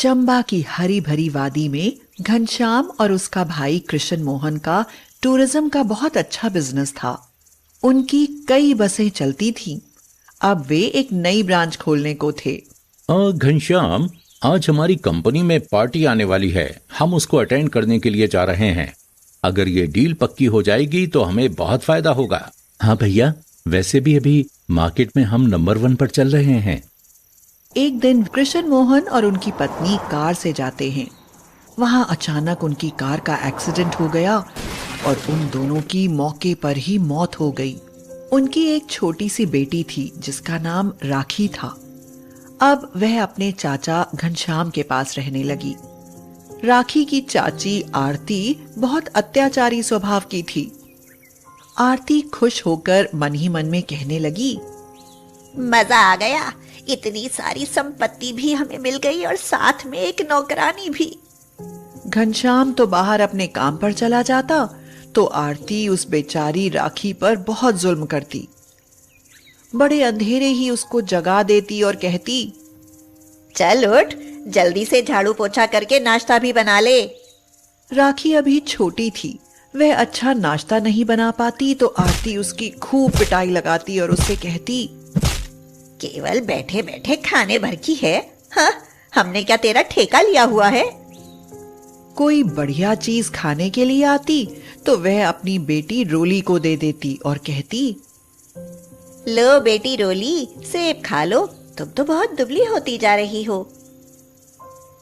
चंबा की हरी भरी वादी में घनश्याम और उसका भाई कृष्ण मोहन का टूरिज्म का बहुत अच्छा बिजनेस था। उनकी कई बसें चलती थीं। अब वे एक नई ब्रांच खोलने को थे। घनश्याम, आज हमारी कंपनी में पार्टी आने वाली है। हम उसको अटेंड करने के लिए जा रहे हैं। अगर ये डील पक्की हो जाएगी तो हमें बहुत फायदा होगा। हाँ भैया, वैसे भी अभी मार्केट में हम नंबर 1 पर चल रहे हैं। एक दिन कृष्ण मोहन और उनकी पत्नी कार से जाते हैं। वहां अचानक उनकी कार का एक्सीडेंट हो गया और उन दोनों की मौके पर ही मौत हो गई। उनकी एक छोटी सी बेटी थी जिसका नाम राखी था। अब वह अपने चाचा घनश्याम के पास रहने लगी। राखी की चाची आरती बहुत अत्याचारी स्वभाव की थी। आरती खुश होकर मन ही मन में कहने लगी, मजा आ गया, इतनी सारी संपत्ति भी हमें मिल गई और साथ में एक नौकरानी भी। घनश्याम तो बाहर अपने काम पर चला जाता तो आरती उस बेचारी राखी पर बहुत जुल्म करती। बड़े अंधेरे ही उसको जगा देती और कहती, चल उठ, जल्दी से झाड़ू पोछा करके नाश्ता भी बना ले। राखी अभी छोटी थी, वह अच्छा नाश्ता नहीं बना पाती तो आरती उसकी खूब पिटाई लगाती और उससे कहती, केवल बैठे बैठे खाने भर की है। हाँ, हमने क्या तेरा ठेका लिया हुआ है? कोई बढ़िया चीज खाने के लिए आती तो वह अपनी बेटी रोली को दे देती और कहती, लो बेटी रोली, सेब खा लो, तुम तो बहुत दुबली होती जा रही हो।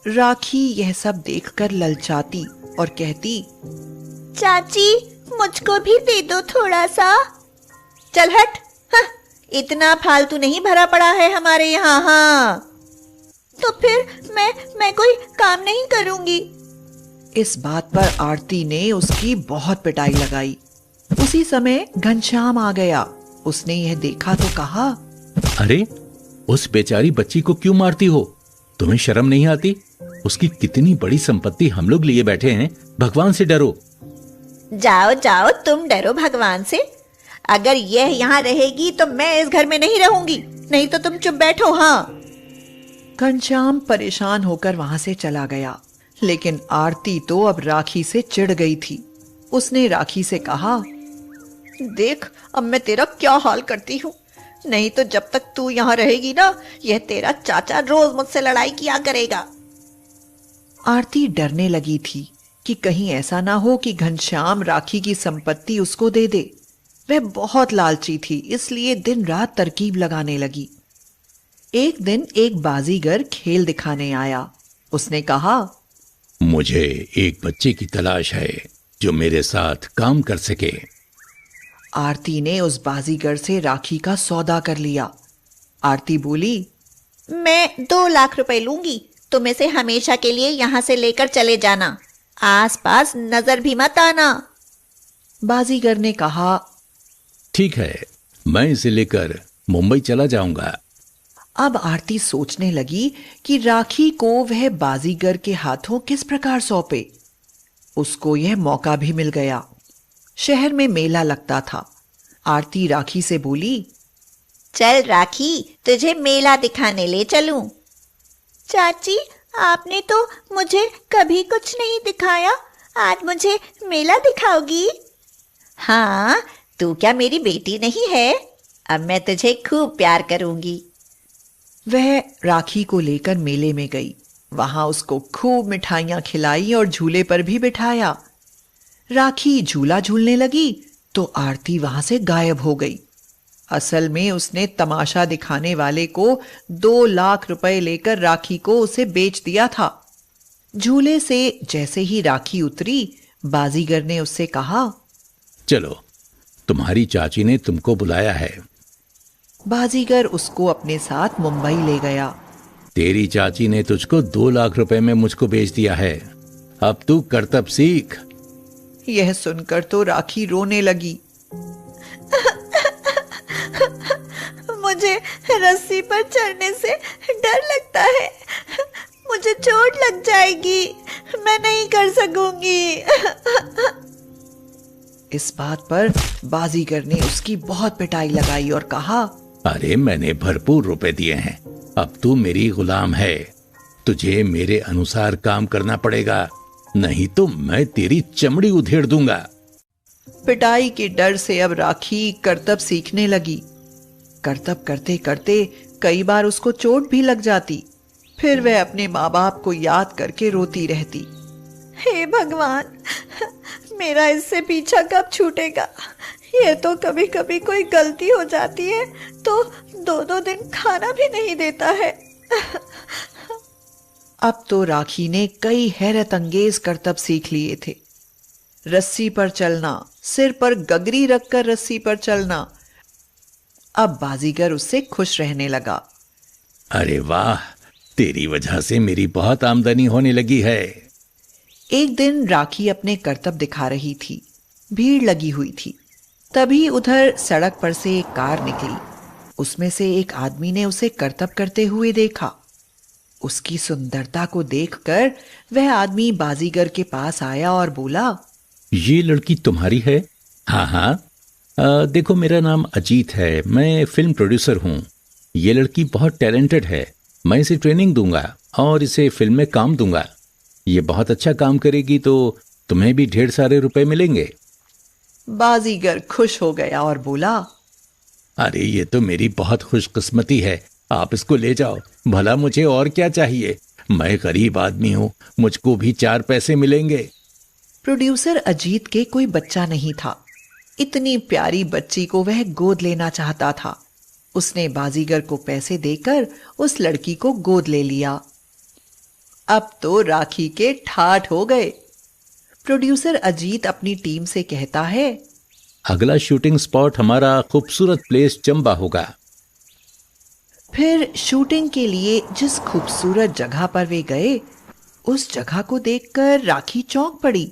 राखी यह सब देखकर ललचाती और कहती, चाची, मुझको भी दे दो थोड़ा सा। चल हट, हाँ, इतना फालतू नहीं भरा पड़ा है हमारे यहाँ। हाँ, तो फिर मैं कोई काम नहीं करूंगी। इस बात पर आरती ने उसकी बहुत पिटाई लगाई। उसी समय घनश्याम आ गया। उसने यह देखा तो कहा, अरे, उस बेचारी बच्ची को क्यों मारती हो? तुम्हें शर्म नहीं आती? उसकी कितनी बड़ी संपत्ति हम लोग लिए बैठे हैं। भगवान से डरो। जाओ जाओ, तुम डरो भगवान से। अगर यह यहाँ रहेगी तो मैं इस घर में नहीं रहूंगी, नहीं तो तुम चुप बैठो। हाँ। घनश्याम परेशान होकर वहां से चला गया, लेकिन आरती तो अब राखी से चिढ़ गई थी। उसने राखी से कहा, देख अब मैं तेरा क्या हाल करती हूँ। नहीं तो जब तक तू यहाँ रहेगी ना, यह तेरा चाचा रोज मुझसे लड़ाई किया करेगा। आरती डरने लगी थी कि कहीं ऐसा ना हो कि घनश्याम राखी की संपत्ति उसको दे दे। वह बहुत लालची थी, इसलिए दिन रात तरकीब लगाने लगी। एक दिन एक बाजीगर खेल दिखाने आया। उसने कहा, मुझे एक बच्चे की तलाश है जो मेरे साथ काम कर सके। आरती ने उस बाजीगर से राखी का सौदा कर लिया। आरती बोली, मैं 2 लाख रुपए लूंगी, तुम इसे हमेशा के लिए यहाँ से लेकर चले जाना, आसपास नजर भी मत आना। बाजीगर ने कहा, ठीक है, मैं इसे लेकर मुंबई चला जाऊंगा। अब आरती सोचने लगी कि राखी को वह बाजीगर के हाथों किस प्रकार सौंपे। उसको यह मौका भी मिल गया। शहर में मेला लगता था। आरती राखी से बोली, चल राखी, तुझे मेला दिखाने ले चलूं। चाची, आपने तो मुझे कभी कुछ नहीं दिखाया, आज मुझे मेला दिखाओगी? हाँ, तू क्या मेरी बेटी नहीं है? अब मैं तुझे खूब प्यार करूंगी। वह राखी को लेकर मेले में गई। वहां उसको खूब मिठाइयां खिलाई और झूले पर भी बिठाया। राखी झूला झूलने लगी तो आरती वहां से गायब हो गई। असल में उसने तमाशा दिखाने वाले को 2 लाख रुपए लेकर राखी को उसे बेच दिया था। झूले से जैसे ही राखी उतरी, बाजीगर ने उससे कहा, चलो, तुम्हारी चाची ने तुमको बुलाया है। बाजीगर उसको अपने साथ मुंबई ले गया। तेरी चाची ने तुझको 2 लाख रुपए में मुझको बेच दिया है। अब तू करतब सीख। यह सुनकर तो राखी रोने लगी। मुझे रस्सी पर चढ़ने से डर लगता है, मुझे चोट लग जाएगी, मैं नहीं कर सकूंगी। इस बात पर बाजीगर ने उसकी बहुत पिटाई लगाई और कहा, अरे, मैंने भरपूर रुपए दिए हैं, अब तू मेरी गुलाम है। तुझे मेरे अनुसार काम करना पड़ेगा, नहीं तो मैं तेरी चमड़ी उधेड़ दूंगा। पिटाई के डर से अब राखी करतब सीखने लगी। करतब करते करते कई बार उसको चोट भी लग जाती। फिर वह अपने माँ बाप को याद करके रोती रहती। हे भगवान, मेरा इससे पीछा कब छूटेगा? ये तो कभी कभी कोई गलती हो जाती है तो 2-2 दिन खाना भी नहीं देता है। अब तो राखी ने कई हैरत अंगेज करतब सीख लिए थे। रस्सी पर चलना, सिर पर गगरी रखकर रस्सी पर चलना। अब बाजीगर उससे खुश रहने लगा। अरे वाह, तेरी वजह से मेरी बहुत आमदनी होने लगी है। एक दिन राखी अपने करतब दिखा रही थी। भीड़ लगी हुई थी। तभी उधर सड़क पर से एक कार निकली। उसमें से एक आदमी ने उसे करतब करते हुए देखा। उसकी सुंदरता को देखकर वह आदमी बाजीगर के पास आया और बोला, ये लड़की तुम्हारी है? हाँ हाँ, देखो मेरा नाम अजीत है, मैं फिल्म प्रोड्यूसर हूँ। ये लड़की बहुत टैलेंटेड है, मैं इसे ट्रेनिंग दूंगा और इसे फिल्म में काम दूंगा। ये बहुत अच्छा काम करेगी तो तुम्हें भी ढेर सारे रुपए मिलेंगे। बाजीगर खुश हो गया और बोला, अरे ये तो मेरी बहुत खुशकिस्मती है, आप इसको ले जाओ, भला मुझे और क्या चाहिए, मैं गरीब आदमी हूँ, मुझको भी 4 पैसे मिलेंगे। प्रोड्यूसर अजीत के कोई बच्चा नहीं था। इतनी प्यारी बच्ची को वह गोद लेना चाहता था। उसने बाजीगर को पैसे देकर उस लड़की को गोद ले लिया। अब तो राखी के ठाठ हो गए। प्रोड्यूसर अजीत अपनी टीम से कहता है, अगला शूटिंग स्पॉट हमारा खूबसूरत प्लेस चंबा होगा। फिर शूटिंग के लिए जिस खूबसूरत जगह पर वे गए, उस जगह को देखकर राखी चौंक पड़ी।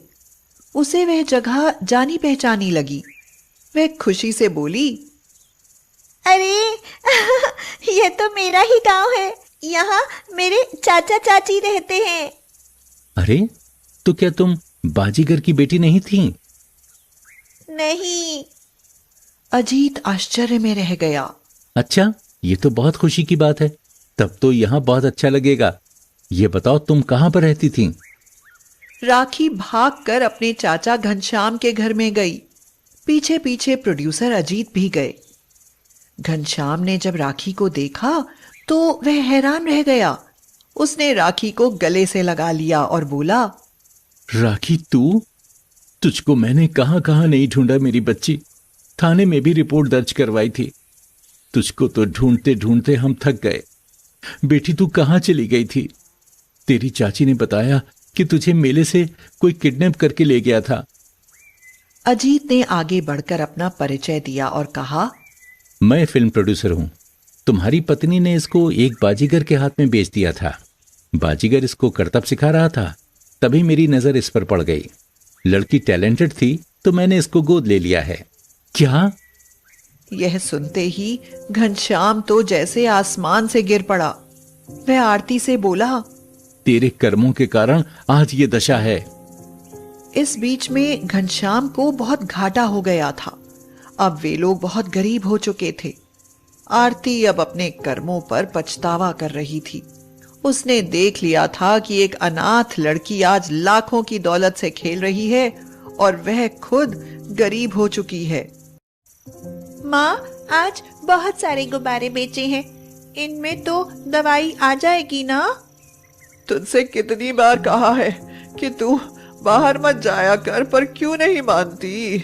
उसे वह जगह जानी पहचानी लगी। वह खुशी से बोली, अरे ये तो मेरा ही गांव है, यहाँ मेरे चाचा चाची रहते हैं। अरे तो क्या तुम बाजीगर की बेटी नहीं थी? नहीं। अजीत आश्चर्य में रह गया। अच्छा, ये तो बहुत खुशी की बात है, तब तो यहाँ बहुत अच्छा लगेगा। ये बताओ तुम कहाँ पर रहती थी? राखी भागकर अपने चाचा घनश्याम के घर में गई। पीछे पीछे प्रोड्यूसर अजीत भी गए। घनश्याम ने जब राखी को देखा तो वह हैरान रह गया। उसने राखी को गले से लगा लिया और बोला, राखी तुझको मैंने कहाँ कहाँ नहीं ढूंढा मेरी बच्ची, थाने में भी रिपोर्ट दर्ज करवाई थी। तुझको तो ढूंढते ढूंढते हम थक गए। बेटी तू कहाँ चली गई थी? तेरी चाची ने बताया कि तुझे मेले से कोई किडनैप करके ले गया था। अजीत ने आगे बढ़कर अपना परिचय दिया और कहा, मैं फिल्म प्रोड्यूसर हूँ। तुम्हारी पत्नी ने इसको एक बाजीगर के हाथ में बेच दिया था। बाजीगर इसको करतब सिखा रहा था, तभी मेरी नजर इस पर पड़ गई। लड़की टैलेंटेड थी तो मैंने इसको गोद ले लिया है। क्या? यह सुनते ही घनश्याम तो जैसे आसमान से गिर पड़ा। वह आरती से बोला, तेरे कर्मों के कारण आज ये दशा है। इस बीच में घनश्याम को बहुत घाटा हो गया था। अब वे लोग बहुत गरीब हो चुके थे। आरती अब अपने कर्मों पर पछतावा कर रही थी। उसने देख लिया था कि एक अनाथ लड़की आज लाखों की दौलत से खेल रही है और वह खुद गरीब हो चुकी है। माँ, आज बहुत सारे गुब्बारे बेचे हैं, इनमें तो दवाई आ जाएगी ना? तुझसे कितनी बार कहा है कि तू बाहर मत जाया कर, पर क्यों नहीं मानती?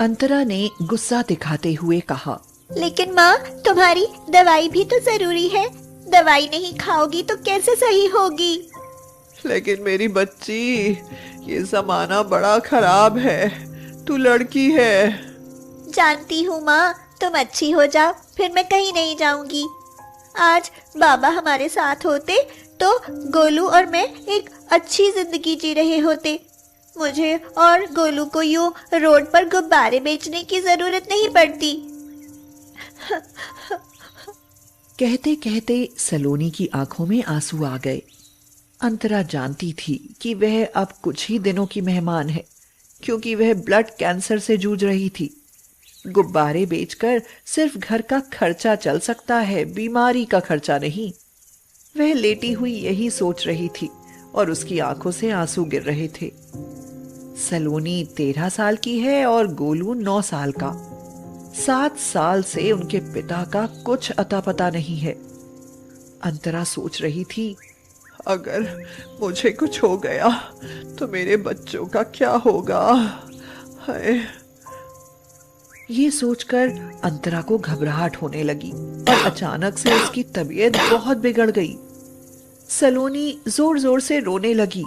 अंतरा ने गुस्सा दिखाते हुए कहा। लेकिन माँ, तुम्हारी दवाई भी तो जरूरी है। दवाई नहीं खाओगी तो कैसे सही होगी? लेकिन मेरी बच्ची, ये जमाना बड़ा खराब है। तू लड़की है। जानती हूँ माँ, तुम अच्छी हो जाओ, फिर मैं कहीं नहीं जाऊंगी। आज बाबा हमारे साथ होते तो गोलू और मैं एक अच्छी जिंदगी जी रहे होते। मुझे और गोलू को यूं रोड पर गुब्बारे बेचने की जरूरत नहीं पड़ती। कहते कहते सलोनी की आंखों में आंसू आ गए। अंतरा जानती थी कि वह अब कुछ ही दिनों की मेहमान है, क्योंकि वह ब्लड कैंसर से जूझ रही थी। गुब्बारे बेचकर सिर्फ घर का खर्चा चल सकता है, बीमारी का खर्चा नहीं। वह लेटी हुई यही सोच रही थी और उसकी आंखों से आंसू गिर रहे थे। सलोनी 13 साल की है और गोलू 9 साल का। 7 साल से उनके पिता का कुछ अता पता नहीं है। अंतरा सोच रही थी, अगर मुझे कुछ हो गया तो मेरे बच्चों का क्या होगा। हाय। ये सोचकर अंतरा को घबराहट होने लगी और अचानक से उसकी तबीयत बहुत बिगड़ गई। सलोनी जोर जोर से रोने लगी।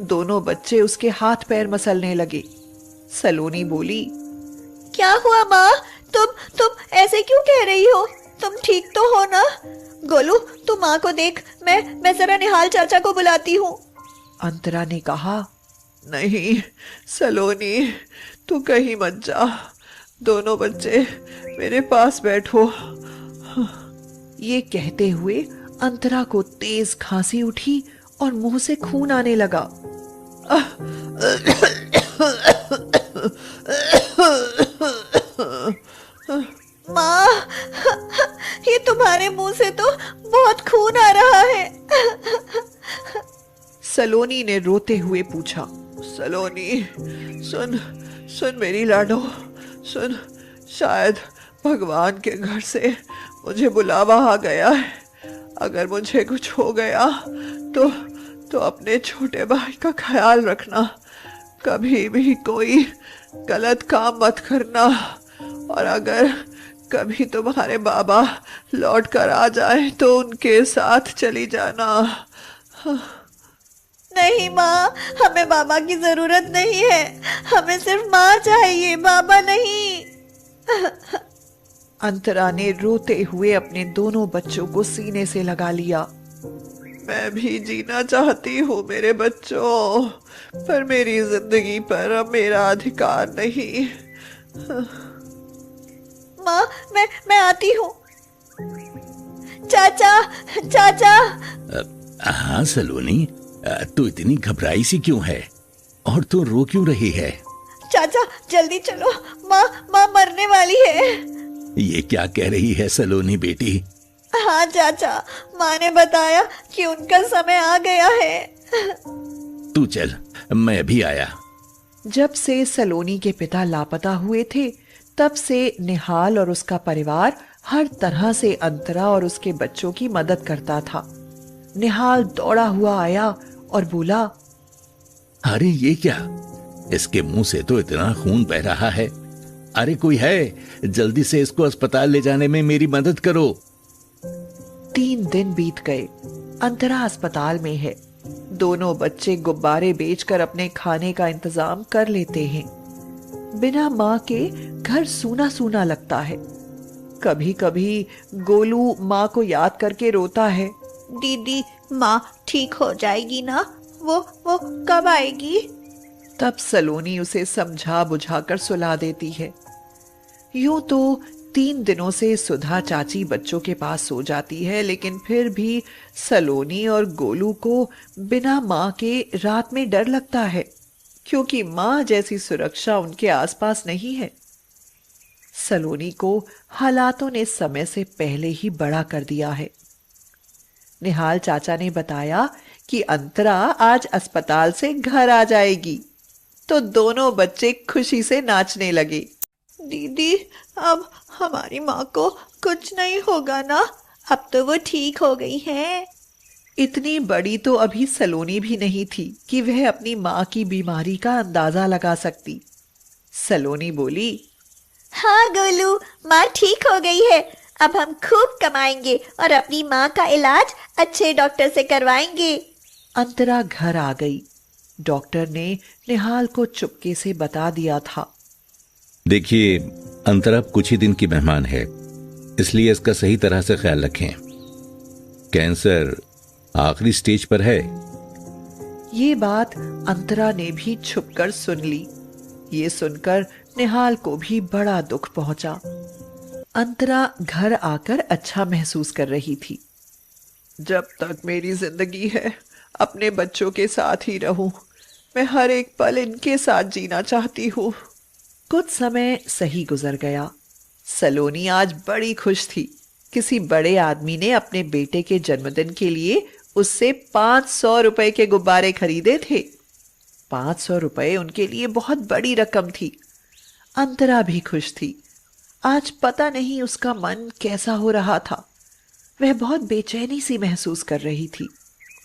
दोनों बच्चे उसके हाथ पैर मसलने लगे। सलोनी बोली, क्या हुआ माँ? तुम ऐसे क्यों कह रही हो? तुम ठीक तो हो ना? गोलू, तू माँ को देख, मैं जरा निहाल चाचा को बुलाती हूँ। अंतरा ने कहा, नहीं सलोनी, तू कहीं मत जा। दोनों बच्चे मेरे पास बैठो। ये कहते हुए अंतरा को तेज खांसी उठी और मुंह से खून आने लगा। माँ, ये तुम्हारे मुंह से तो बहुत खून आ रहा है। सलोनी ने रोते हुए पूछा, सलोनी सुन सुन मेरी लाडो, सुन, शायद भगवान के घर से मुझे बुलावा आ गया है। अगर मुझे कुछ हो गया तो अपने छोटे भाई का ख्याल रखना। कभी भी कोई गलत काम मत करना। और अगर कभी तुम्हारे बाबा लौट कर आ जाए तो उनके साथ चली जाना। नहीं माँ, हमें बाबा की जरूरत नहीं है। हमें सिर्फ माँ चाहिए, बाबा नहीं। अंतरा ने रोते हुए अपने दोनों बच्चों को सीने से लगा लिया। मैं भी जीना चाहती हूँ मेरे बच्चों, पर मेरी जिंदगी पर अब मेरा अधिकार नहीं। माँ, मैं आती हूँ। चाचा, चाचा। हाँ सलोनी, तू इतनी घबराई सी क्यों है और तू रो क्यों रही है? चाचा जल्दी चलो, माँ मरने वाली है। ये क्या कह रही है सलोनी बेटी? हाँ चाचा, माँ ने बताया कि उनका समय आ गया है। तू चल, मैं भी आया। जब से सलोनी के पिता लापता हुए थे, तब से निहाल और उसका परिवार हर तरह से अंतरा और उसके बच्चों की मदद करता था। निहाल दौड़ा हुआ आया और बोला, अरे ये क्या? इसके मुंह से तो इतना खून बह रहा है। अरे कोई है? जल्दी से इसको अस्पताल ले जाने में मेरी मदद करो। 3 दिन बीत गए। अंतरा अस्पताल में है। दोनों बच्चे गुब्बारे बेचकर अपने खाने का इंतजाम कर लेते हैं। बिना माँ के घर सूना सूना लगता है। कभी कभी गोलू माँ को याद करके रोता है। दीदी, माँ ठीक हो जाएगी ना? वो कब आएगी? तब सलोनी उसे समझा बुझाकर सुला देती है। यूं तो 3 दिनों से सुधा चाची बच्चों के पास सो जाती है, लेकिन फिर भी सलोनी और गोलू को बिना माँ के रात में डर लगता है, क्योंकि माँ जैसी सुरक्षा उनके आसपास नहीं है। सलोनी को हालातों ने समय से पहले ही बड़ा कर दिया है। निहाल चाचा ने बताया कि अंतरा आज अस्पताल से घर आ जाएगी, तो दोनों बच्चे खुशी से नाचने लगे। दीदी, अब हमारी माँ को कुछ नहीं होगा ना? अब तो वो ठीक हो गई है। इतनी बड़ी तो अभी सलोनी भी नहीं थी कि वह अपनी माँ की बीमारी का अंदाजा लगा सकती। सलोनी बोली, हाँ गोलू, माँ ठीक हो गई है। अब हम खूब कमाएंगे और अपनी माँ का इलाज अच्छे डॉक्टर से करवाएंगे। अंतरा घर आ गई। डॉक्टर ने निहाल को चुपके से बता दिया था, देखिए अंतरा कुछ ही दिन की मेहमान है, इसलिए इसका सही तरह से ख्याल रखें। कैंसर आखिरी स्टेज पर है। ये बात अंतरा ने भी छुपकर सुन ली। ये सुनकर निहाल को भी बड़ा दुख पहुंचा। अंतरा घर आकर अच्छा महसूस कर रही थी। जब तक मेरी जिंदगी है, अपने बच्चों के साथ ही रहूं। मैं हर एक पल इनके साथ जीना चाहती हूँ। कुछ समय सही गुजर गया। सलोनी आज बड़ी खुश थी। किसी बड़े आदमी ने अपने बेटे के जन्मदिन के लिए उससे 500 रुपए के गुब्बारे खरीदे थे। 500 रुपए उनके लिए बहुत बड़ी रकम थी। अंतरा भी खुश थी। आज पता नहीं उसका मन कैसा हो रहा था। वह बहुत बेचैनी सी महसूस कर रही थी।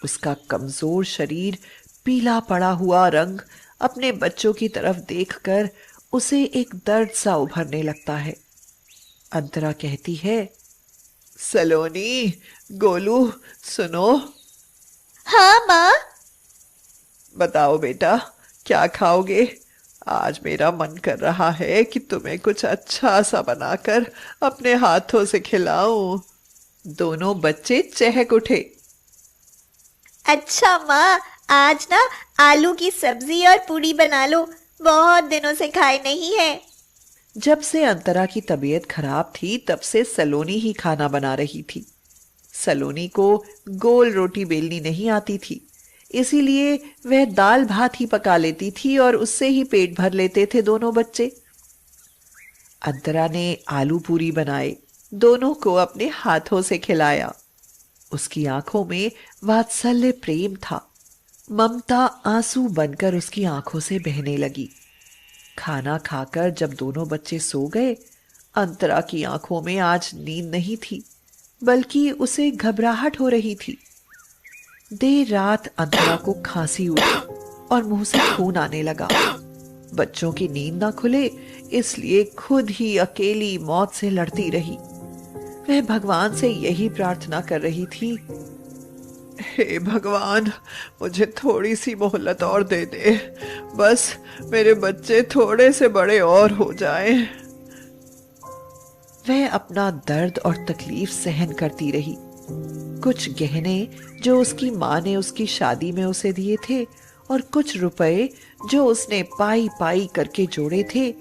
उसका कमजोर शरीर, पीला पड़ा हुआ रंग अपने बच्चों की तरफ देखकर उसे एक दर्द सा उभरने लगता है। अंतरा कहती है, सलोनी, गोलू, सुनो। हाँ माँ। बताओ बेटा, क्या खाओगे? आज मेरा मन कर रहा है कि तुम्हें कुछ अच्छा सा बनाकर अपने हाथों से खिलाऊं। दोनों बच्चे चहक उठे। अच्छा माँ, आज ना आलू की सब्जी और पूड़ी बना लो, बहुत दिनों से खाए नहीं है। जब से अंतरा की तबीयत खराब थी तब से सलोनी ही खाना बना रही थी। सलोनी को गोल रोटी बेलनी नहीं आती थी, इसीलिए वह दाल भात ही पका लेती थी और उससे ही पेट भर लेते थे दोनों बच्चे। अंतरा ने आलू पूरी बनाए, दोनों को अपने हाथों से खिलाया। उसकी आंखों में वात्सल्य प्रेम था। ममता आंसू बनकर उसकी आंखों से बहने लगी। खाना खाकर जब दोनों बच्चे सो गए, अंतरा की आंखों में आज नींद नहीं थी, बल्कि उसे घबराहट हो रही थी। देर रात अंतरा को खांसी उठी और मुंह से खून आने लगा। बच्चों की नींद ना खुले, इसलिए खुद ही अकेली मौत से लड़ती रही। वह भगवान से यही प्रार्थना कर रही थी, हे भगवान, मुझे थोड़ी सी मोहलत और दे दे, बस मेरे बच्चे थोड़े से बड़े और हो जाएं। वह अपना दर्द और तकलीफ सहन करती रही। कुछ गहने जो उसकी माँ ने उसकी शादी में उसे दिए थे और कुछ रुपए जो उसने पाई पाई करके जोड़े थे,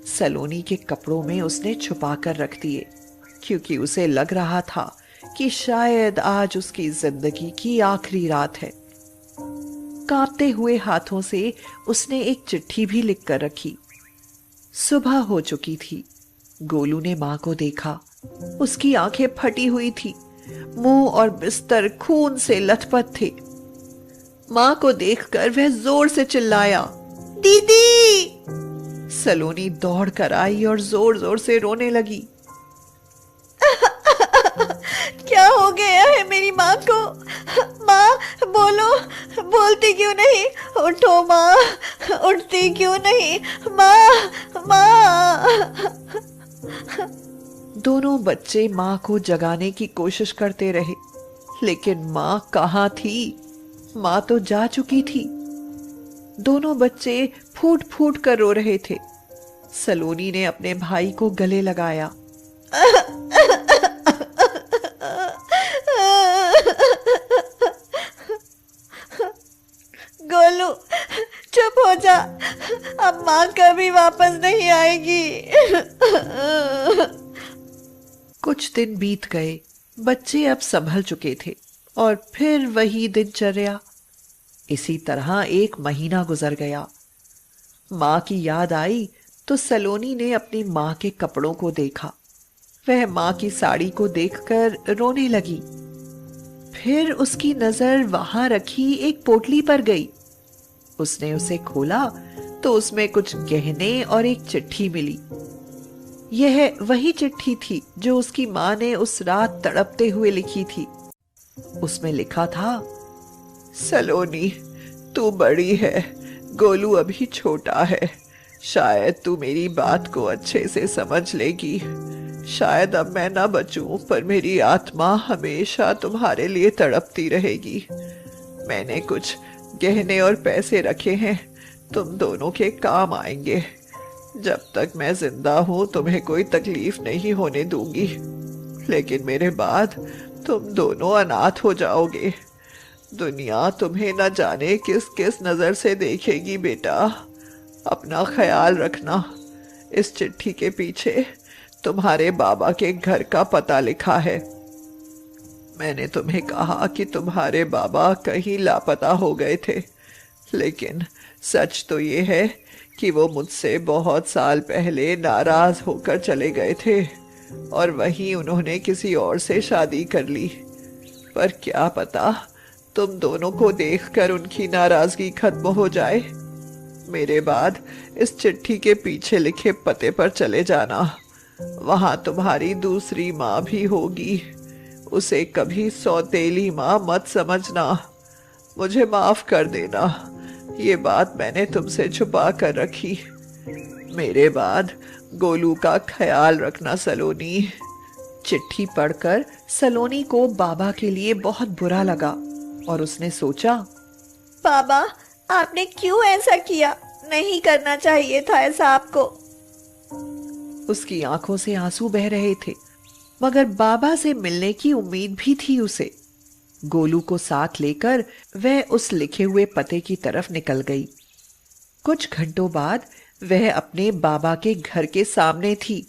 सलोनी के कपड़ों में उसने छुपा कर रख दिए, क्योंकि उसे लग रहा था कि शायद आज उसकी जिंदगी की आखिरी रात है। कांपते हुए हाथों से उसने एक चिट्ठी भी लिख कर रखी। सुबह हो चुकी थी। गोलू ने मां को देखा। उसकी आंखें फटी हुई थी, मुंह और बिस्तर खून से लथपथ थे। मां को देखकर वह जोर से चिल्लाया, दीदी। सलोनी दौड़ कर आई और जोर जोर से रोने लगी। क्या हो गया है मेरी माँ को? माँ बोलो, बोलती क्यों नहीं? उठो माँ, उठती क्यों नहीं? माँ, माँ। दोनों बच्चे माँ को जगाने की कोशिश करते रहे, लेकिन माँ कहाँ थी? माँ तो जा चुकी थी। दोनों बच्चे फूट फूट कर रो रहे थे। सलोनी ने अपने भाई को गले लगाया। गोलू, चुप हो जा, अब माँ कभी वापस नहीं आएगी। कुछ दिन बीत गए। बच्चे अब संभल चुके थे और फिर वही दिनचर्या। इसी तरह 1 महीना गुजर गया। माँ की याद आई तो सलोनी ने अपनी माँ के कपड़ों को देखा। वह माँ की साड़ी को देखकर रोने लगी। फिर उसकी नजर वहां रखी एक पोटली पर गई। उसने उसे खोला तो उसमें कुछ गहने और एक चिट्ठी मिली। यह वही चिट्ठी थी जो उसकी माँ ने उस रात तड़पते हुए लिखी थी। उसमें लिखा था, सलोनी, तू बड़ी है, गोलू अभी छोटा है। शायद तू मेरी बात को अच्छे से समझ लेगी। शायद अब मैं ना बचूं, पर मेरी आत्मा हमेशा तुम्हारे लिए तड़पती रहेगी। मैंने कुछ गहने और पैसे रखे हैं, तुम दोनों के काम आएंगे। जब तक मैं जिंदा हूं तुम्हें कोई तकलीफ नहीं होने दूंगी, लेकिन मेरे बाद तुम दोनों अनाथ हो जाओगे। दुनिया तुम्हें न जाने किस किस नजर से देखेगी बेटा। अपना ख्याल रखना। इस चिट्ठी के पीछे तुम्हारे बाबा के घर का पता लिखा है। मैंने तुम्हें कहा कि तुम्हारे बाबा कहीं लापता हो गए थे, लेकिन सच तो ये है कि वो मुझसे बहुत साल पहले नाराज होकर चले गए थे। और वहीं उन्होंने किसी और से शादी कर ली। पर क्या पता तुम दोनों को देखकर उनकी नाराजगी खत्म हो जाए। मेरे बाद इस चिट्ठी के पीछे लिखे पते पर चले जाना, वहां तुम्हारी दूसरी माँ भी होगी। उसे कभी सौतेली माँ मत समझना। मुझे माफ कर देना, ये बात मैंने तुमसे छुपा कर रखी। मेरे बाद गोलू का ख्याल रखना सलोनी। चिट्ठी पढ़कर सलोनी को बाबा के लिए बहुत बुरा लगा और उसने सोचा, बाबा, आपने क्यों ऐसा किया? नहीं करना चाहिए था ऐसा आपको। उसकी आंखों से आंसू बह रहे थे, मगर बाबा से मिलने की उम्मीद भी थी उसे। गोलू को साथ लेकर वह उस लिखे हुए पते की तरफ निकल गई। कुछ घंटों बाद वह अपने बाबा के घर के सामने थी।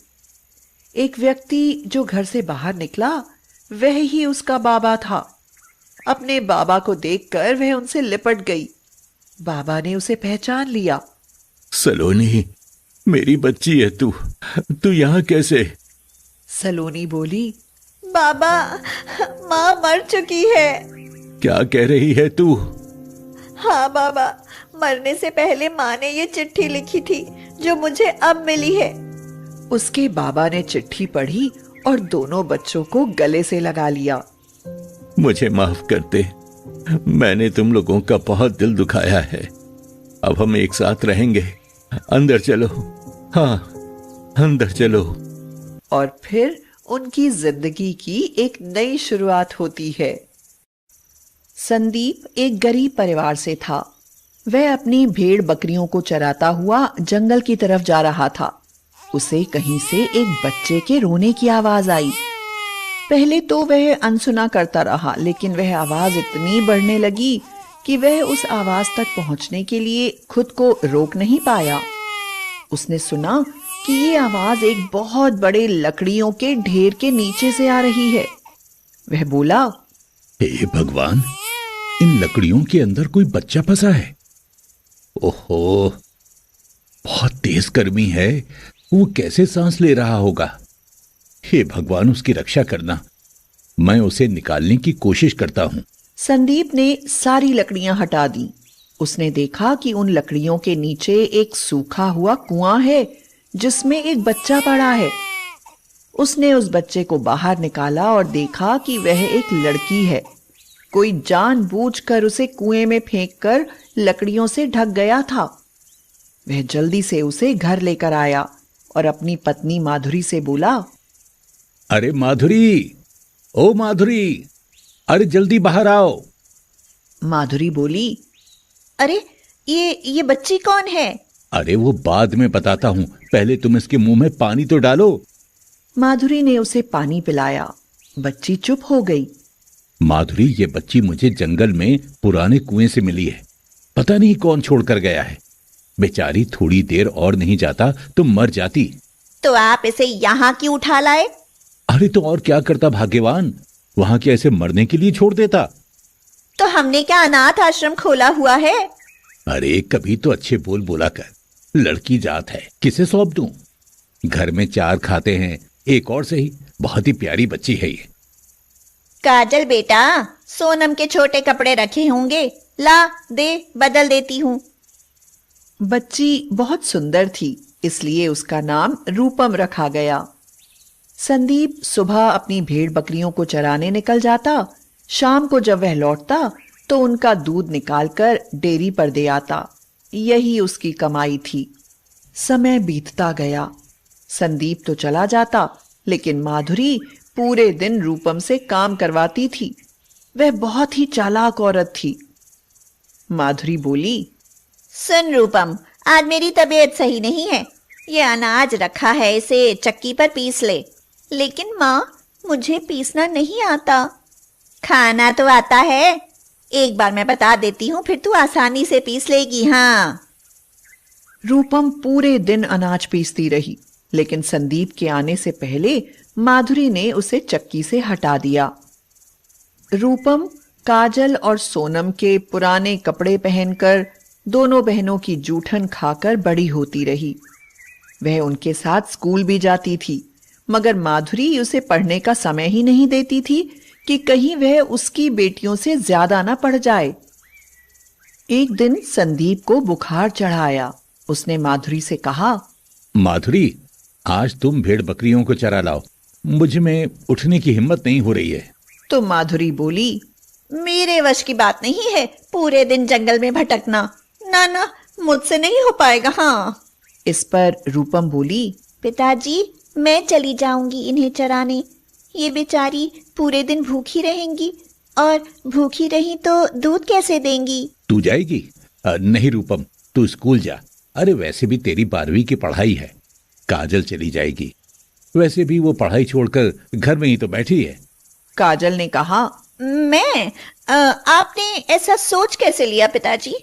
एक व्यक्ति जो घर से बाहर निकला, वह ही उसका बाबा था। अपने बाबा को देखकर वह उनसे लिपट गई। बाबा ने उसे पहचान लिया। सलोनी, मेरी बच्ची है तू यहाँ कैसे? सलोनी बोली, बाबा, माँ मर चुकी है। क्या कह रही है तू? हाँ बाबा, मरने से पहले माँ ने ये चिट्ठी लिखी थी जो मुझे अब मिली है। उसके बाबा ने चिट्ठी पढ़ी और दोनों बच्चों को गले से लगा लिया। मुझे माफ कर दे, मैंने तुम लोगों का बहुत दिल दुखाया है। अब हम एक साथ रहेंगे। अंदर चलो। हाँ, अंदर चलो। और फिर उनकी जिंदगी की एक नई शुरुआत होती है। संदीप एक गरीब परिवार से था। वह अपनी भेड़ बकरियों को चराता हुआ जंगल की तरफ जा रहा था। उसे कहीं से एक बच्चे के रोने की आवाज आई। पहले तो वह अनसुना करता रहा, लेकिन वह आवाज इतनी बढ़ने लगी कि वह उस आवाज तक पहुंचने के लिए खुद को रोक नहीं पाया। उसने सुना कि ये आवाज एक बहुत बड़े लकड़ियों के ढेर के नीचे से आ रही है। वह बोला, हे भगवान, इन लकड़ियों के अंदर कोई बच्चा फंसा है। ओहो, बहुत तेज गर्मी है, वो कैसे सांस ले रहा होगा। हे भगवान, उसकी रक्षा करना। मैं उसे निकालने की कोशिश करता हूं। संदीप ने सारी लकड़ियां हटा दी। उसने देखा कि उन लकड़ियों के नीचे एक सूखा हुआ कुआं है जिसमें एक बच्चा पड़ा है। उसने उस बच्चे को बाहर निकाला और देखा कि वह एक लड़की है। कोई जानबूझकर उसे कुएं में फेंककर लकड़ियों से ढक गया था। वह जल्दी से उसे घर लेकर आया और अपनी पत्नी माधुरी से बोला, अरे माधुरी, ओ माधुरी, अरे जल्दी बाहर आओ। माधुरी बोली, अरे ये बच्ची कौन है? अरे वो बाद में बताता हूं, पहले तुम इसके मुंह में पानी तो डालो। माधुरी ने उसे पानी पिलाया। बच्ची चुप हो गई। माधुरी, ये बच्ची मुझे जंगल में पुराने कुएं से मिली है। पता नहीं कौन छोड़कर गया है। बेचारी थोड़ी देर और नहीं जाता तो मर जाती। तो आप इसे यहाँ क्यों उठा लाए? अरे तो और क्या करता भाग्यवान, वहां क्या ऐसे मरने के लिए छोड़ देता? तो हमने क्या अनाथ आश्रम खोला हुआ है? अरे कभी तो अच्छे बोल बोला कर। लड़की जात है, किसे सौंप दूं? घर में 4 खाते हैं, एक और सही। बहुत ही प्यारी बच्ची है ये। काजल बेटा, सोनम के छोटे कपड़े रखे होंगे, ला दे, बदल देती हूँ। बच्ची बहुत सुंदर थी, इसलिए उसका नाम रूपम रखा गया। संदीप सुबह अपनी भेड़ बकरियों को चराने निकल जाता। शाम को जब वह लौटता तो उनका दूध निकालकर डेयरी पर दे आता। यही उसकी कमाई थी। समय बीतता गया। संदीप तो चला जाता, लेकिन माधुरी पूरे दिन रूपम से काम करवाती थी। वह बहुत ही चालाक औरत थी। माधुरी बोली, सुन रूपम, आज मेरी तबीयत सही नहीं है। ये अनाज रखा है, इसे चक्की पर पीस ले। लेकिन माँ, मुझे पीसना नहीं आता। खाना तो आता है, एक बार मैं बता देती हूँ, फिर तू आसानी से पीस लेगी। हाँ। रूपम पूरे दिन अनाज पीसती रही, लेकिन संदीप के आने से पहले माधुरी ने उसे चक्की से हटा दिया। रूपम काजल और सोनम के पुराने कपड़े पहनकर दोनों बहनों की जूठन खाकर बड़ी होती रही। वह उनके साथ स्कूल भी जाती थी, मगर माधुरी उसे पढ़ने का समय ही नहीं देती थी कि कहीं वह उसकी बेटियों से ज्यादा ना पढ़ जाए। एक दिन संदीप को बुखार चढ़ा आया। उसने माधुरी से कहा, माधुरी, आज तुम भेड़ बकरियों को चरा लाओ, मुझ में उठने की हिम्मत नहीं हो रही है। तो माधुरी बोली, मेरे वश की बात नहीं है पूरे दिन जंगल में भटकना। ना ना, मुझसे नहीं हो पाएगा। हाँ। इस पर रूपम बोली, पिताजी, मैं चली जाऊंगी इन्हें चराने। ये बेचारी पूरे दिन भूखी रहेंगी, और भूखी रही तो दूध कैसे देंगी? तू जाएगी? नहीं रूपम, तू स्कूल जा। अरे वैसे भी तेरी 12वीं की पढ़ाई है। काजल चली जाएगी, वैसे भी वो पढ़ाई छोड़कर घर में ही तो बैठी है। काजल ने कहा, मैं आपने ऐसा सोच कैसे लिया पिताजी?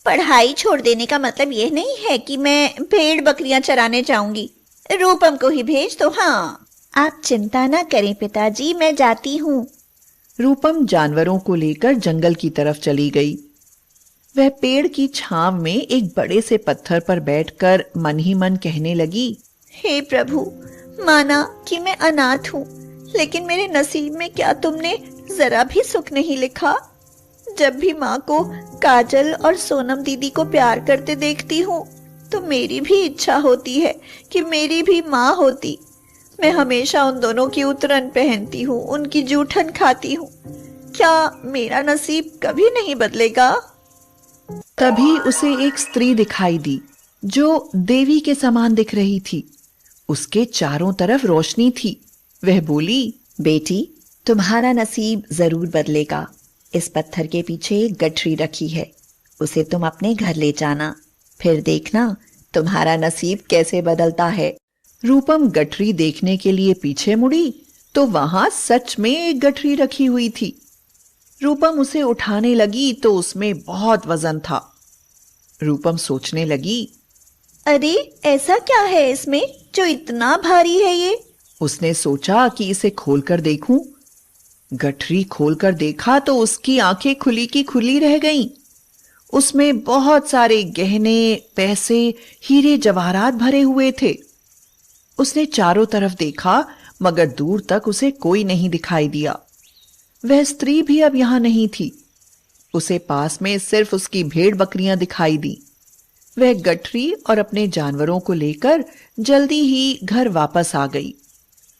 पढ़ाई छोड़ देने का मतलब यह नहीं है कि मैं भेड़ बकरियां चराने जाऊंगी। रूपम को ही भेज दो। हाँ, आप चिंता ना करें पिताजी, मैं जाती हूँ। रूपम जानवरों को लेकर जंगल की तरफ चली गई। वह पेड़ की छांव में एक बड़े से पत्थर पर बैठकर मन ही मन कहने लगी, हे प्रभु, माना कि मैं अनाथ हूँ, लेकिन मेरे नसीब में क्या तुमने जरा भी सुख नहीं लिखा? जब भी माँ को काजल और सोनम दीदी को प्यार करते देखती हूँ तो मेरी भी इच्छा होती है कि मेरी भी माँ होती। मैं हमेशा उन दोनों की उतरन पहनती हूँ, उनकी जूठन खाती हूँ। क्या मेरा नसीब कभी नहीं बदलेगा? तभी उसे एक स्त्री दिखाई दी जो देवी के समान दिख रही थी। उसके चारों तरफ रोशनी थी। वह बोली, बेटी, तुम्हारा नसीब जरूर बदलेगा। इस पत्थर के पीछे एक गठरी रखी है, उसे तुम अपने घर ले जाना, फिर देखना तुम्हारा नसीब कैसे बदलता है। रूपम गठरी देखने के लिए पीछे मुड़ी तो वहां सच में एक गठरी रखी हुई थी। रूपम उसे उठाने लगी तो उसमें बहुत वजन था। रूपम सोचने लगी, अरे ऐसा क्या है इसमें जो इतना भारी है ये? उसने सोचा कि इसे खोलकर देखूं। गठरी खोलकर देखा तो उसकी आंखें खुली की खुली रह गईं। उसमें बहुत सारे गहने, पैसे, हीरे जवाहरात भरे हुए थे। उसने चारों तरफ देखा मगर दूर तक उसे कोई नहीं दिखाई दिया। वह स्त्री भी अब यहां नहीं थी। उसे पास में सिर्फ उसकी भेड़ बकरियां दिखाई दी। वह गठरी और अपने जानवरों को लेकर जल्दी ही घर वापस आ गई।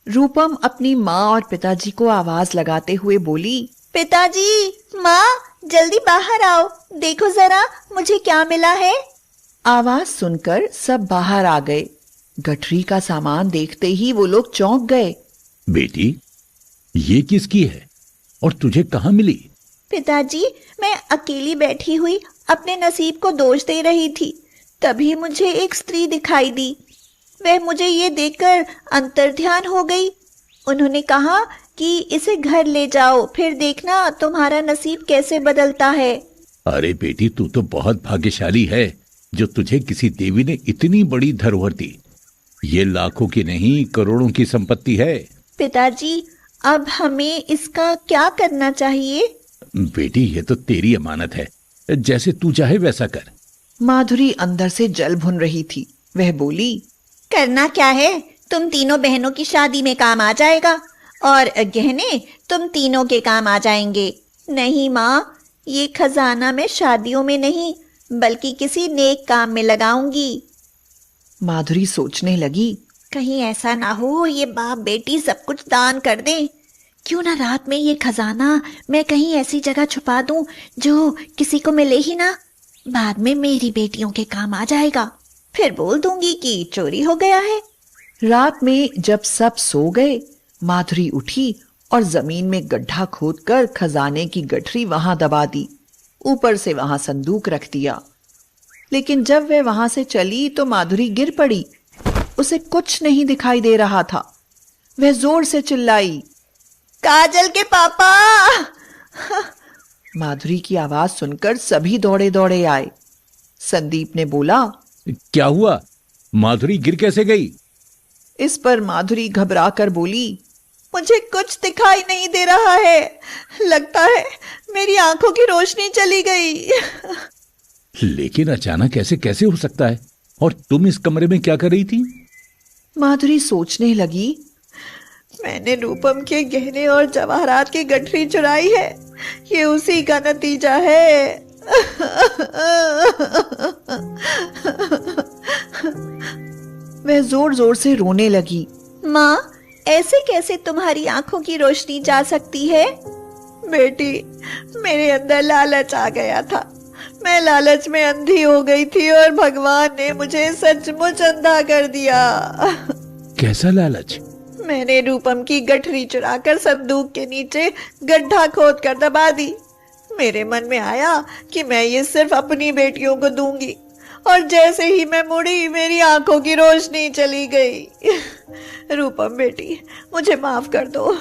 रूपम अपनी माँ और पिताजी को आवाज लगाते हुए बोली, पिताजी, माँ, जल्दी बाहर आओ, देखो जरा मुझे क्या मिला है। आवाज सुनकर सब बाहर आ गए। गठरी का सामान देखते ही वो लोग चौंक गए। बेटी, ये किसकी है और तुझे कहाँ मिली? पिताजी, मैं अकेली बैठी हुई अपने नसीब को दोष दे रही थी, तभी मुझे एक स्त्री दिखाई दी। वह मुझे ये देखकर अंतर्ध्यान हो गई। उन्होंने कहा कि इसे घर ले जाओ, फिर देखना तुम्हारा नसीब कैसे बदलता है। अरे बेटी, तू तो बहुत भाग्यशाली है जो तुझे किसी देवी ने इतनी बड़ी धरोहर दी। ये लाखों की नहीं, करोड़ों की संपत्ति है। पिताजी, अब हमें इसका क्या करना चाहिए? बेटी, ये तो तेरी अमानत है, जैसे तू चाहे वैसा कर। माधुरी अंदर से जल भुन रही थी। वह बोली, करना क्या है? तुम तीनों बहनों की शादी में काम आ जाएगा, और गहने तुम तीनों के काम आ जाएंगे। नहीं माँ, ये खजाना मैं शादियों में नहीं बल्कि किसी नेक काम में लगाऊंगी। माधुरी सोचने लगी, कहीं ऐसा ना हो ये बाप बेटी सब कुछ दान कर दें। क्यों ना रात में ये खजाना मैं कहीं ऐसी जगह छुपा दूं जो किसी को मिले ही ना। बाद में मेरी बेटियों के काम आ जाएगा, फिर बोल दूंगी कि चोरी हो गया है। रात में जब सब सो गए, माधुरी उठी और जमीन में गड्ढा खोदकर खजाने की गठरी वहां दबा दी। ऊपर से वहां संदूक रख दिया। लेकिन जब वह वहां से चली तो माधुरी गिर पड़ी। उसे कुछ नहीं दिखाई दे रहा था। वह जोर से चिल्लाई, काजल के पापा! माधुरी की आवाज सुनकर सभी दौड़े दौड़े आए। संदीप ने बोला, क्या हुआ? माधुरी गिर कैसे गई? इस पर माधुरी घबरा कर बोली, मुझे कुछ दिखाई नहीं दे रहा है, लगता है मेरी आंखों की रोशनी चली गई। लेकिन अचानक ऐसे कैसे हो सकता है? और तुम इस कमरे में क्या कर रही थी? माधुरी सोचने लगी, मैंने रूपम के गहने और जवाहरात की गठरी चुराई है। ये उसी का नतीजा है। वह जोर जोर से रोने लगी। माँ, ऐसे कैसे तुम्हारी आंखों की रोशनी जा सकती है? बेटी, मेरे अंदर लालच आ गया था। मैं लालच में अंधी हो गई थी और भगवान ने मुझे सचमुच अंधा कर दिया। कैसा लालच? मैंने रूपम की गठरी चुराकर संदूक के नीचे गड्ढा खोद कर दबा दी। मेरे मन में आया कि मैं ये सिर्फ अपनी बेटियों को दूंगी, और जैसे ही मैं मुड़ी मेरी आंखों की रोशनी चली गई। रूपम बेटी, मुझे माफ कर दो।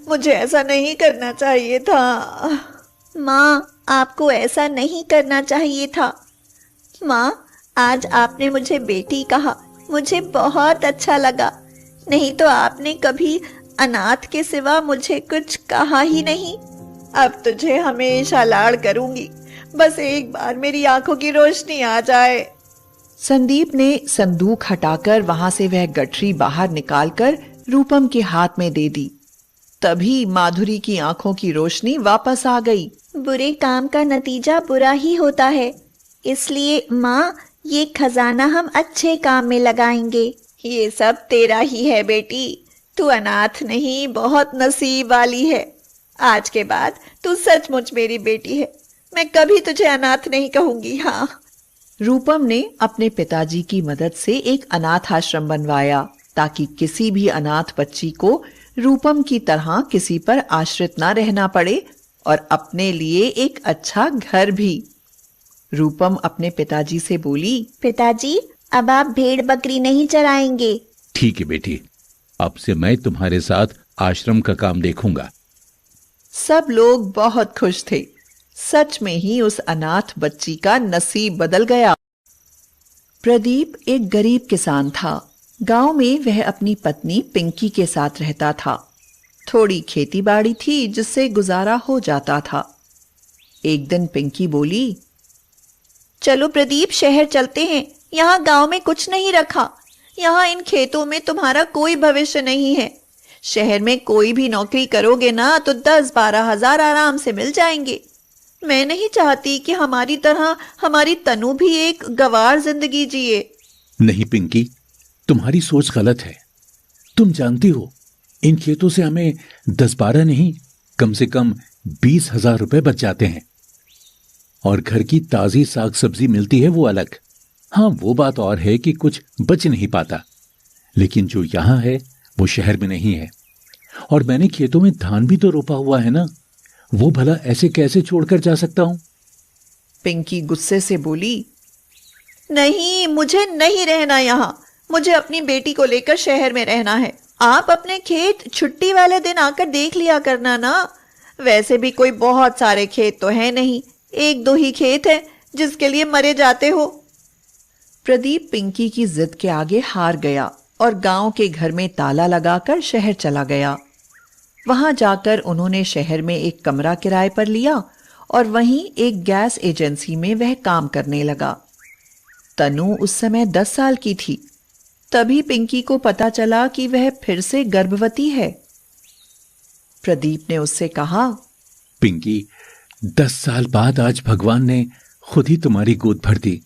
मुझे ऐसा नहीं करना चाहिए था। माँ, आपको ऐसा नहीं करना चाहिए था। माँ, आज आपने मुझे बेटी कहा, मुझे बहुत अच्छा लगा। नहीं तो आपने कभी अनाथ के सिवा मुझे कुछ कहा ही नहीं। अब तुझे हमेशा लाड़ करूंगी, बस एक बार मेरी आंखों की रोशनी आ जाए। संदीप ने संदूक हटाकर वहां से वह गठरी बाहर निकालकर रूपम के हाथ में दे दी। तभी माधुरी की आंखों की रोशनी वापस आ गई। बुरे काम का नतीजा बुरा ही होता है, इसलिए माँ, ये खजाना हम अच्छे काम में लगाएंगे। ये सब तेरा ही है बेटी। तू अनाथ नहीं, बहुत नसीब वाली है। आज के बाद तू सचमुच मेरी बेटी है। मैं कभी तुझे अनाथ नहीं कहूंगी। हाँ। रूपम ने अपने पिताजी की मदद से एक अनाथ आश्रम बनवाया ताकि किसी भी अनाथ बच्ची को रूपम की तरह किसी पर आश्रित ना रहना पड़े, और अपने लिए एक अच्छा घर भी। रूपम अपने पिताजी से बोली, पिताजी, अब आप भेड़ बकरी नहीं चराएंगे। ठीक है बेटी, अब से मैं तुम्हारे साथ आश्रम का काम देखूंगा। सब लोग बहुत खुश थे। सच में ही उस अनाथ बच्ची का नसीब बदल गया। प्रदीप एक गरीब किसान था। गांव में वह अपनी पत्नी पिंकी के साथ रहता था। थोड़ी खेती बाड़ी थी जिससे गुजारा हो जाता था। एक दिन पिंकी बोली, चलो प्रदीप, शहर चलते हैं। यहाँ गांव में कुछ नहीं रखा। यहाँ इन खेतों में तुम्हारा कोई भविष्य नहीं है। शहर में कोई भी नौकरी करोगे ना तो 10-12 हजार आराम से मिल जाएंगे। मैं नहीं चाहती कि हमारी तरह हमारी तनु भी एक गंवार जिंदगी जिए। नहीं पिंकी, तुम्हारी सोच गलत है। तुम जानती हो, इन खेतों से हमें 10-12 नहीं, कम से कम 20,000 रुपए बच जाते हैं। और घर की ताजी साग सब्जी मिलती है, वो अलग। हाँ, वो बात और है कि कुछ बच नहीं पाता, लेकिन जो यहां है वो शहर में नहीं है। और मैंने खेतों में धान भी तो रोपा हुआ है ना, वो भला ऐसे कैसे छोड़कर जा सकता हूं? पिंकी गुस्से से बोली, नहीं, मुझे नहीं रहना यहाँ। मुझे अपनी बेटी को लेकर शहर में रहना है। आप अपने खेत छुट्टी वाले दिन आकर देख लिया करना ना। वैसे भी कोई बहुत सारे खेत तो है नहीं, 1-2 ही खेत है जिसके लिए मरे जाते हो। प्रदीप पिंकी की जिद के आगे हार गया और गांव के घर में ताला लगाकर शहर चला गया। वहां जाकर उन्होंने शहर में एक कमरा किराए पर लिया और वहीं एक गैस एजेंसी में वह काम करने लगा। तनु उस समय 10 साल की थी। तभी पिंकी को पता चला कि वह फिर से गर्भवती है। प्रदीप ने उससे कहा, पिंकी, 10 साल बाद आज भगवान ने खुद ही तुम्हारी गोद भर दी,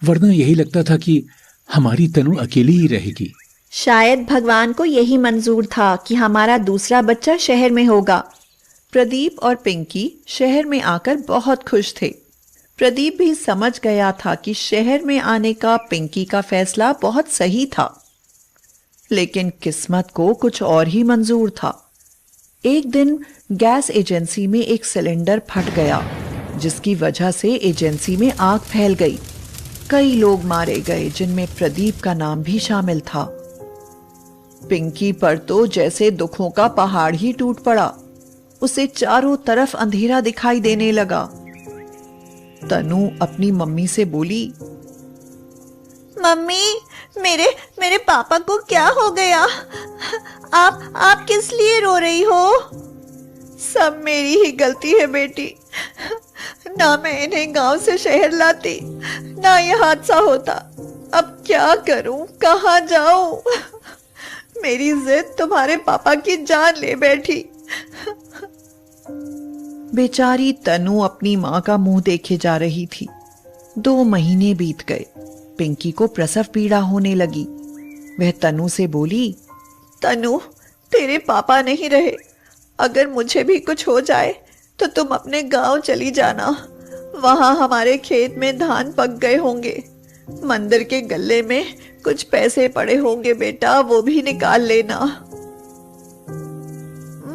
वरना यही लगता था कि हमारी तनु अकेली ही रहेगी। शायद भगवान को यही मंजूर था कि हमारा दूसरा बच्चा शहर में होगा। प्रदीप और पिंकी शहर में आकर बहुत खुश थे। प्रदीप भी समझ गया था कि शहर में आने का पिंकी का फैसला बहुत सही था, लेकिन किस्मत को कुछ और ही मंजूर था। एक दिन गैस एजेंसी में एक सिलेंडर फट गया, जिसकी वजह से एजेंसी में आग फैल गई। कई लोग मारे गए, जिनमें प्रदीप का नाम भी शामिल था। पिंकी पर तो जैसे दुखों का पहाड़ ही टूट पड़ा। उसे चारों तरफ अंधेरा दिखाई देने लगा। तनु अपनी मम्मी से बोली, मम्मी, मेरे पापा को क्या हो गया? आप किस लिए रो रही हो? सब मेरी ही गलती है बेटी। ना मैं इन्हें गांव से शहर लाती, ना ये हादसा होता। अब क्या करूं, कहां जाऊं? मेरी जिद तुम्हारे पापा की जान ले बैठी। बेचारी तनु अपनी माँ का मुंह देखे जा रही थी। 2 महीने बीत गए। पिंकी को प्रसव पीड़ा होने लगी। वह तनु से बोली, तनु, तेरे पापा नहीं रहे, अगर मुझे भी कुछ हो जाए तो तुम अपने गांव चली जाना। वहां हमारे खेत में धान पक गए होंगे। मंदिर के गल्ले में कुछ पैसे पड़े होंगे बेटा, वो भी निकाल लेना।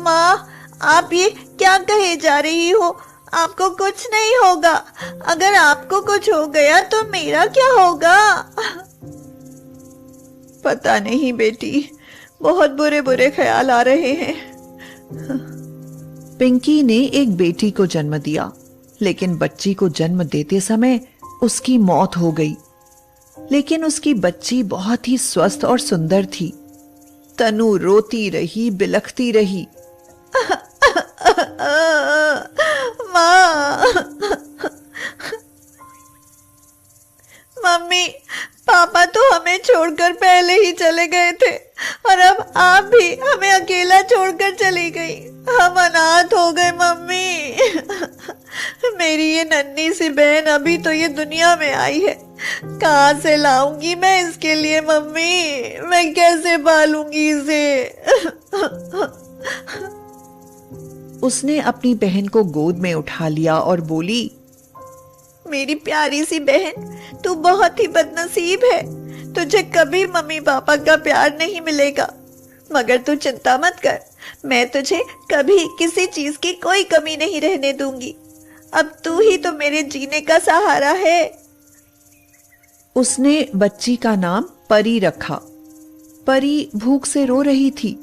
माँ, आप ये क्या कहे जा रही हो? आपको कुछ नहीं होगा। अगर आपको कुछ हो गया तो मेरा क्या होगा? पता नहीं बेटी, बहुत बुरे बुरे ख्याल आ रहे हैं। पिंकी ने एक बेटी को जन्म दिया, लेकिन बच्ची को जन्म देते समय उसकी मौत हो गई। लेकिन उसकी बच्ची बहुत ही स्वस्थ और सुंदर थी। तनु रोती रही, बिलखती रही। माँ, मम्मी, पापा तो हमें छोड़कर पहले ही चले गए थे और अब आप भी हमें अकेला छोड़कर चली गई। हम अनाथ हो गए मम्मी। मेरी ये नन्ही सी बहन अभी तो ये दुनिया में आई है, कहाँ से लाऊंगी मैं इसके लिए मम्मी? मैं कैसे पालूंगी इसे? उसने अपनी बहन को गोद में उठा लिया और बोली, मेरी प्यारी सी बहन, तू बहुत ही बदनसीब है। तुझे कभी मम्मी पापा का प्यार नहीं मिलेगा, मगर तू चिंता मत कर, मैं तुझे कभी किसी चीज की कोई कमी नहीं रहने दूंगी। अब तू ही तो मेरे जीने का सहारा है। उसने बच्ची का नाम परी रखा। परी भूख से रो रही थी।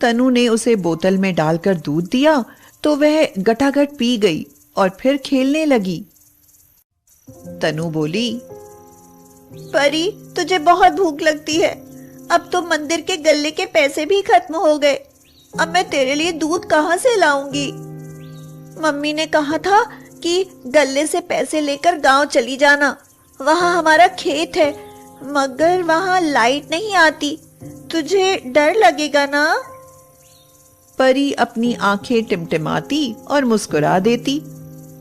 तनु ने उसे बोतल में डालकर दूध दिया तो वह गटागट पी गई और फिर खेलने लगी। तनु बोली, परी, तुझे बहुत भूख लगती है। अब तो मंदिर के गल्ले के पैसे भी खत्म हो गए। अब मैं तेरे लिए दूध कहाँ से लाऊंगी? मम्मी ने कहा था कि गल्ले से पैसे लेकर गांव चली जाना, वहां हमारा खेत है, मगर वहां लाइट नहीं आती। तुझे डर लगेगा ना? परी अपनी आंखें टिमटिमाती और मुस्कुरा देती।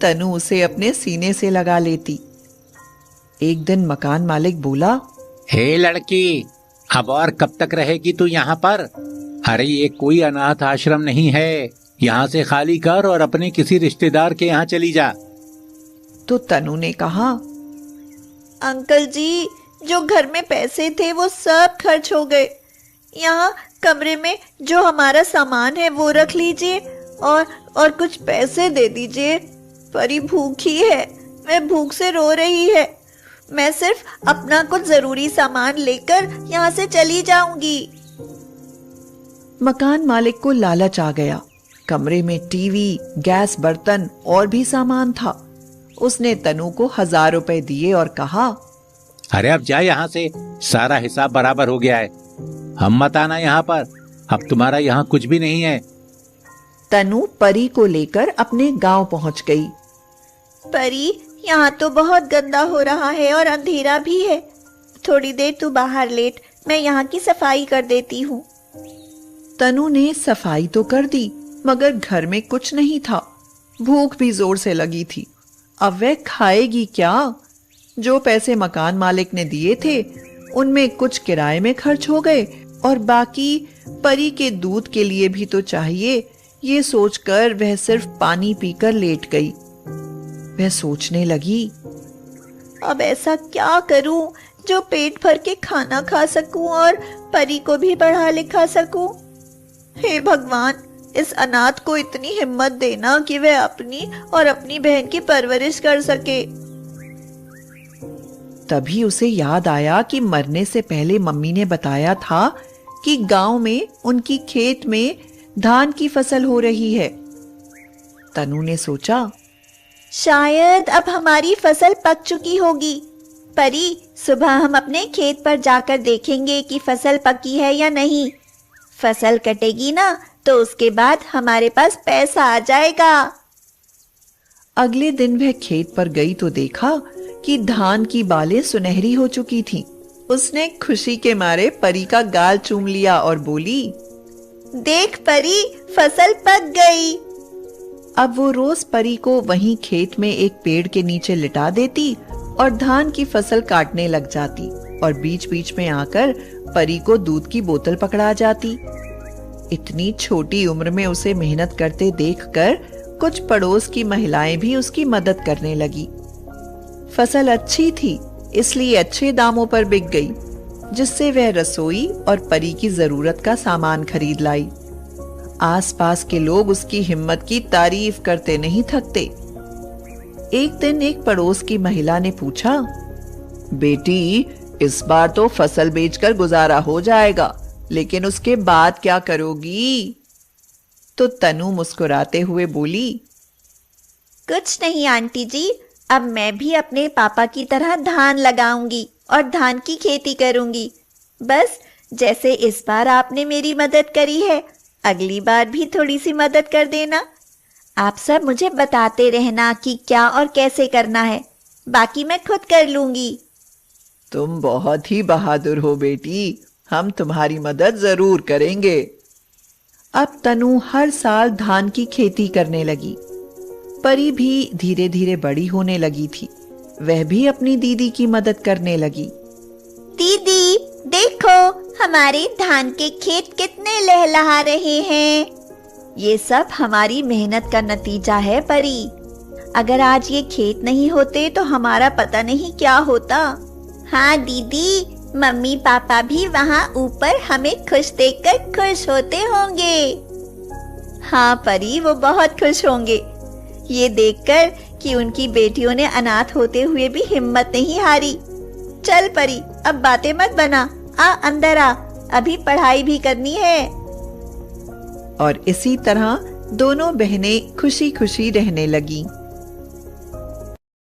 तनु उसे अपने सीने से लगा लेती। एक दिन मकान मालिक बोला, हे लड़की, अब और कब तक रहेगी तू यहाँ पर? अरे ये कोई अनाथ आश्रम नहीं है, यहाँ से खाली कर और अपने किसी रिश्तेदार के यहाँ चली जा। तो तनु ने कहा, अंकल जी, जो घर में पैसे थे वो सब खर्च हो गए। यहाँ कमरे में जो हमारा सामान है वो रख लीजिए और कुछ पैसे दे दीजिए। परी भूखी है, वह भूख से रो रही है। मैं सिर्फ अपना कुछ जरूरी सामान लेकर यहाँ से चली जाऊंगी। मकान मालिक को लालच आ गया। कमरे में टीवी, गैस, बर्तन और भी सामान था। उसने तनु को 1000 रुपए दिए और कहा, अरे अब जा यहाँ से, सारा हिसाब बराबर हो गया है। हम मत आना यहाँ पर, अब तुम्हारा यहाँ कुछ भी नहीं है। तनु परी को लेकर अपने गांव पहुंच गई। परी, यहाँ तो बहुत गंदा हो रहा है और अंधेरा भी है। थोड़ी देर तू बाहर लेट, मैं यहाँ की सफाई कर देती हूँ। तनु ने सफाई तो कर दी, मगर घर में कुछ नहीं था। भूख भी जोर से लगी थी। अब वह खाएगी क्या? जो पैसे मकान मालिक ने दिए थे उनमें कुछ किराए में खर्च हो गए और बाकी परी के दूध के लिए भी तो चाहिए। ये सोचकर वह सिर्फ पानी पीकर लेट गई। वह सोचने लगी, अब ऐसा क्या करूं जो पेट भर के खाना खा सकूं और परी को भी पढ़ा लिखा सकूं। हे भगवान, इस अनाथ को इतनी हिम्मत देना कि वह अपनी और अपनी बहन की परवरिश कर सके। तभी उसे याद आया कि मरने से पहले मम्मी ने बताया था कि गांव में उनकी खेत में धान की फसल हो रही है। तनु ने सोचा, शायद अब हमारी फसल पक चुकी होगी। परी, सुबह हम अपने खेत पर जाकर देखेंगे कि फसल पकी है या नहीं। फसल कटेगी ना तो उसके बाद हमारे पास पैसा आ जाएगा। अगले दिन वह खेत पर गई तो देखा कि धान की बालें सुनहरी हो चुकी थीं। उसने खुशी के मारे परी का गाल चूम लिया और बोली, देख परी, फसल पक गई। अब वो रोज परी को वहीं खेत में एक पेड़ के नीचे लिटा देती और धान की फसल काटने लग जाती और बीच बीच में आकर परी को दूध की बोतल पकड़ा जाती। इतनी छोटी उम्र में उसे मेहनत करते देखकर कुछ पड़ोस की महिलाएं भी उसकी मदद करने लगी। फसल अच्छी थी, इसलिए अच्छे दामों पर बिक गई, जिससे वह रसोई और परी की जरूरत का सामान खरीद लाई। आसपास के लोग उसकी हिम्मत की तारीफ करते नहीं थकते। एक दिन एक पड़ोस की महिला ने पूछा, बेटी, इस बार तो फसल बेचकर गुजारा हो जाएगा, लेकिन उसके बाद क्या करोगी? तो तनु मुस्कुराते हुए बोली, कुछ नहीं आंटी जी, अब मैं भी अपने पापा की तरह धान लगाऊंगी और धान की खेती करूंगी। बस जैसे इस बार आपने मेरी मदद करी है, अगली बार भी थोड़ी सी मदद कर देना। आप सब मुझे बताते रहना कि क्या और कैसे करना है, बाकी मैं खुद कर लूंगी। तुम बहुत ही बहादुर हो बेटी, हम तुम्हारी मदद जरूर करेंगे। अब तनु हर साल धान की खेती करने लगी। परी भी धीरे धीरे बड़ी होने लगी थी। वह भी अपनी दीदी की मदद करने लगी। दीदी देखो, हमारे धान के खेत कितने लहलहा रहे हैं। ये सब हमारी मेहनत का नतीजा है परी। अगर आज ये खेत नहीं होते तो हमारा पता नहीं क्या होता। हाँ दीदी, मम्मी पापा भी वहाँ ऊपर हमें खुश देखकर खुश होते होंगे। हाँ परी, वो बहुत खुश होंगे ये देखकर कि उनकी बेटियों ने अनाथ होते हुए भी हिम्मत नहीं हारी। चल परी, अब बातें मत बना, आ अंदर आ, अभी पढ़ाई भी करनी है। और इसी तरह दोनों बहनें खुशी खुशी रहने लगीं।